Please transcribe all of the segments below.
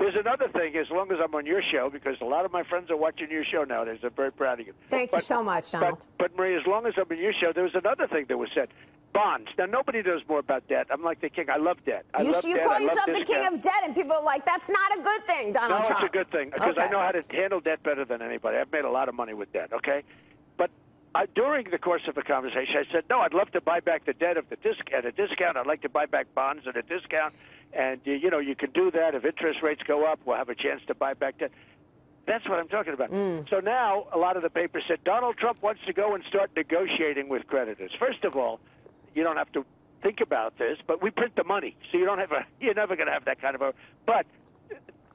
there's another thing. As long as I'm on your show, because a lot of my friends are watching your show nowadays, I'm very proud of you. Thank you so much, Donald. But Maria, as long as I'm on your show, there was another thing that was said. Bonds. Now, nobody knows more about debt. I'm like the king. I love debt. You call yourself the king of debt, and people are like, that's not a good thing, Donald Trump. No, it's a good thing, because I know how to handle debt better than anybody. I've made a lot of money with debt, okay? But during the course of the conversation, I said, no, I'd love to buy back the debt at a discount. I'd like to buy back bonds at a discount. And, you know, you can do that. If interest rates go up, we'll have a chance to buy back debt. That's what I'm talking about. So now a lot of the papers said Donald Trump wants to go and start negotiating with creditors. First of all, you don't have to think about this, but we print the money, so you're never going to have that kind of a. But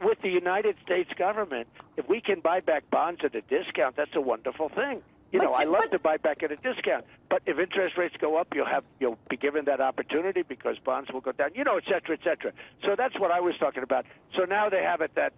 with the United States government, if we can buy back bonds at a discount, that's a wonderful thing. I love to buy back at a discount. But if interest rates go up, you'll be given that opportunity because bonds will go down, et cetera, et cetera. So that's what I was talking about. So now they have it that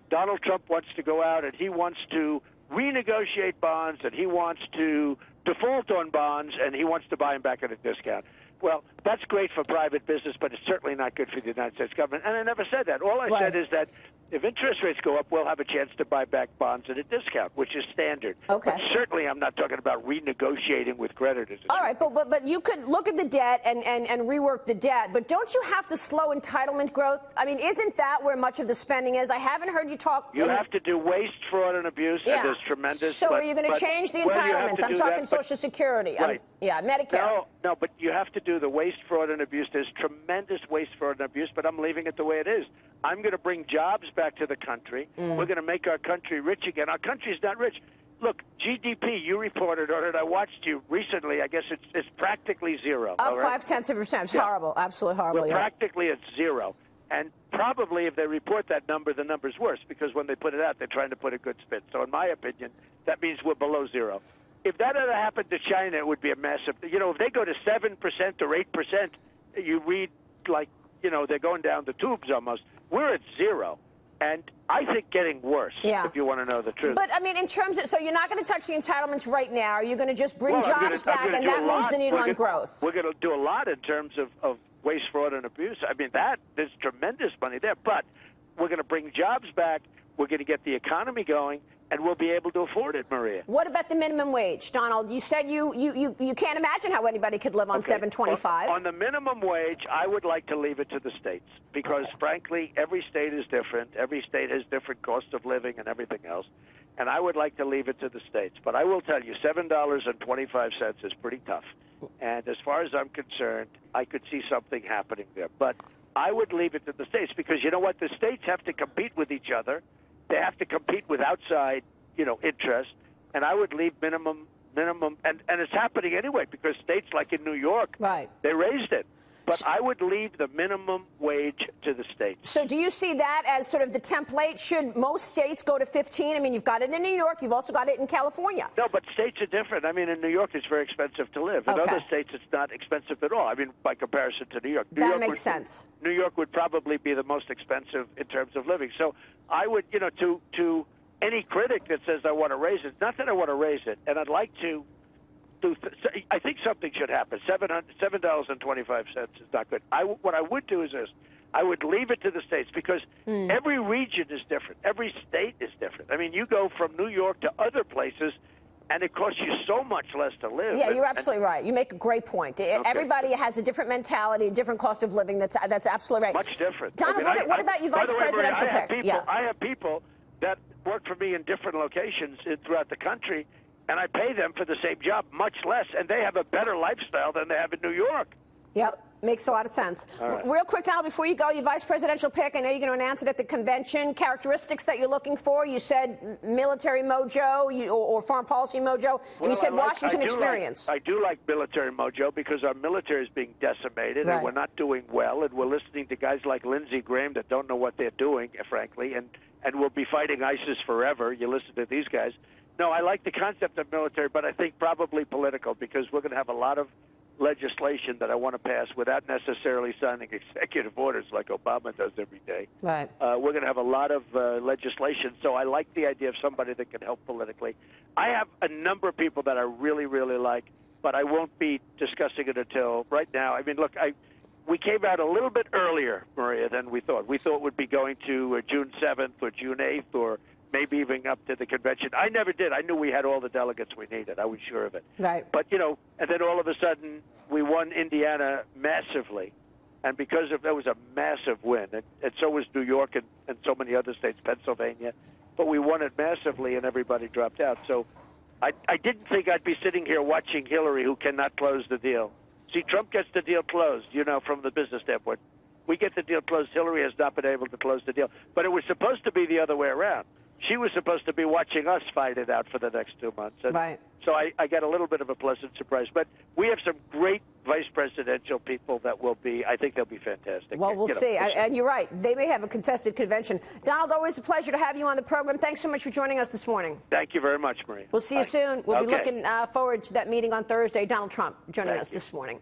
Donald Trump wants to go out and he wants to renegotiate bonds and he wants to default on bonds and he wants to buy them back at a discount. Well, that's great for private business, but it's certainly not good for the United States government. And I never said that. All I said is that if interest rates go up, we'll have a chance to buy back bonds at a discount, which is standard. Okay. But certainly I'm not talking about renegotiating with creditors. All right, but you could look at the debt and rework the debt, but don't you have to slow entitlement growth? I mean, isn't that where much of the spending is? I haven't heard you talk. You have to do waste, fraud, and abuse, and there's tremendous. So are you going to change the entitlements? I'm talking Social Security. Right. Medicare. No, but you have to do the waste, fraud, and abuse. There's tremendous waste, fraud, and abuse, but I'm leaving it the way it is. I'm going to bring jobs back to the country. We're going to make our country rich again. Our country's not rich. Look, GDP, you reported on it. I watched you recently. I guess it's practically zero. Up 0.5%. It's horrible. Absolutely horrible. We're practically at zero. And probably if they report that number, the number's worse, because when they put it out, they're trying to put a good spin. So in my opinion, that means we're below zero. If that had happened to China, it would be a massive, if they go to 7% or 8%, you read like, they're going down the tubes almost. We're at zero. And I think getting worse, if you want to know the truth. But, I mean, in terms of, so you're not going to touch the entitlements right now. Are you going to just bring jobs back, and that moves the needle on growth? We're going to do a lot in terms of waste, fraud, and abuse. I mean, there's tremendous money there. But we're going to bring jobs back. We're going to get the economy going, and we'll be able to afford it, Maria. What about the minimum wage, Donald? You said you can't imagine how anybody could live on $7.25. On the minimum wage, I would like to leave it to the states because, frankly, every state is different. Every state has different cost of living and everything else, and I would like to leave it to the states. But I will tell you, $7.25 is pretty tough. And as far as I'm concerned, I could see something happening there. But I would leave it to the states because, you know what, the states have to compete with each other. They have to compete with outside, interest, and I would leave minimum, and it's happening anyway because states like in New York, they raised it. But I would leave the minimum wage to the states. So do you see that as sort of the template? Should most states go to 15? I mean, you've got it in New York. You've also got it in California. No, but states are different. I mean, in New York, it's very expensive to live. In other states, it's not expensive at all. I mean, by comparison to New York. That makes sense. New York would probably be the most expensive in terms of living. So I would, to any critic that says I want to raise it, not that I want to raise it, and I'd like to, I think something should happen. $7.25 is not good. What I would do is this. I would leave it to the states because every region is different. Every state is different. I mean, you go from New York to other places, and it costs you so much less to live. Yeah, you're absolutely right. You make a great point. Everybody has a different mentality, a different cost of living. That's absolutely right. Much different. Donald, what about you, vice presidential pick? I have people that work for me in different locations throughout the country, and I pay them for the same job, much less, and they have a better lifestyle than they have in New York. Yep, makes a lot of sense. Right. Real quick, Donald, before you go, your vice presidential pick, I know you're going to announce it at the convention. Characteristics that you're looking for, you said military mojo or foreign policy mojo, and you said Washington experience. I do like military mojo because our military is being decimated, and we're not doing well, and we're listening to guys like Lindsey Graham that don't know what they're doing, frankly, and we'll be fighting ISIS forever. You listen to these guys. No, I like the concept of military, but I think probably political because we're going to have a lot of legislation that I want to pass without necessarily signing executive orders like Obama does every day. Right. We're going to have a lot of legislation, so I like the idea of somebody that can help politically. I have a number of people that I really, really like, but I won't be discussing it until right now. I mean, look, we came out a little bit earlier, Maria, than we thought. We thought we'd be going to June 7th or June 8th or maybe even up to the convention. I never did. I knew we had all the delegates we needed. I was sure of it. Right. But, you know, and then all of a sudden we won Indiana massively. And because of that was a massive win. And so was New York and so many other states, Pennsylvania. But we won it massively and everybody dropped out. So I didn't think I'd be sitting here watching Hillary, who cannot close the deal. See, Trump gets the deal closed, you know, from the business standpoint. We get the deal closed. Hillary has not been able to close the deal. But it was supposed to be the other way around. She was supposed to be watching us fight it out for the next 2 months. And right. So I got a little bit of a pleasant surprise. But we have some great vice presidential people that will be, I think they'll be fantastic. Well, we'll see. And you're right. They may have a contested convention. Donald, always a pleasure to have you on the program. Thanks so much for joining us this morning. Thank you very much, Maria. We'll see you soon. We'll be looking forward to that meeting on Thursday. Donald Trump joining us this morning.